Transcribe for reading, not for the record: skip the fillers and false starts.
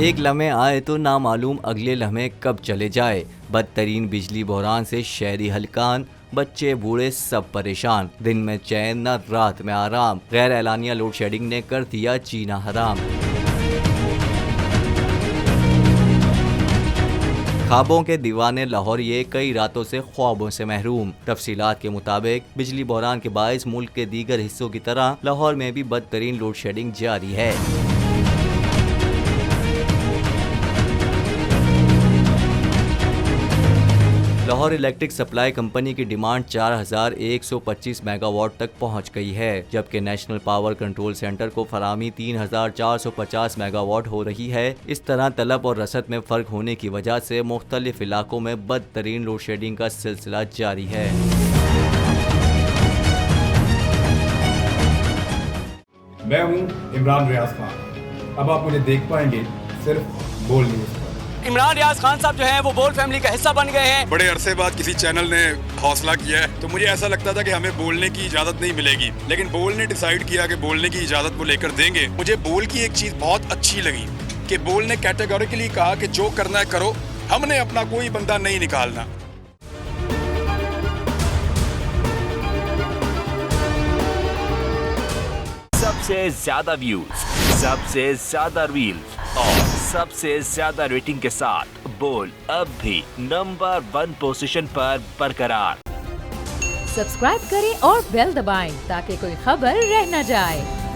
एक लम्हे आए तो नामालूम अगले लम्हे कब चले जाए। बदतरीन बिजली बहरान से शहरी हलकान, बच्चे बूढ़े सब परेशान। दिन में चैन न रात में आराम, गैर एलानिया लोड शेडिंग ने कर दिया जीना हराम। ख्वाबों के दीवाने लाहौरिये कई रातों से ख्वाबों से महरूम। तफसीलात के मुताबिक बिजली बहरान के बायस मुल्क के दीगर हिस्सों की तरह लाहौर में भी बदतरीन लोड शेडिंग जारी है। लाहौर इलेक्ट्रिक सप्लाई कंपनी की डिमांड 4125 मेगावाट तक पहुंच गई है, जबकि नेशनल पावर कंट्रोल सेंटर को फराहमी 3450 मेगावाट हो रही है। इस तरह तलब और रसद में फर्क होने की वजह से मुख्तलिफ इलाकों में बदतरीन लोड शेडिंग का सिलसिला जारी है। मैं हूं इमरान रियाज खान। अब आप मुझे देख पाएंगे सिर्फ बोल न्यूज़। इमरान रियाज खान साहब जो हैं वो बोल फैमिली का हिस्सा बन गए हैं। बड़े अरसे बाद किसी चैनल ने हौसला किया है, तो मुझे ऐसा लगता था कि हमें बोलने की इजाजत नहीं मिलेगी, लेकिन बोल ने डिसाइड किया कि बोलने की इजाजत वो लेकर देंगे। मुझे बोल की एक चीज बहुत अच्छी लगी कि बोल ने कैटेगोरिकली कहा कि जो करना है करो, हमने अपना कोई बंदा नहीं निकालना। सबसे ज्यादा व्यूज, सबसे ज्यादा रील्स और सबसे ज्यादा रेटिंग के साथ बोल अब भी नंबर 1 पोजीशन पर बरकरार। सब्सक्राइब करें और बेल दबाएं ताकि कोई खबर रह न जाए।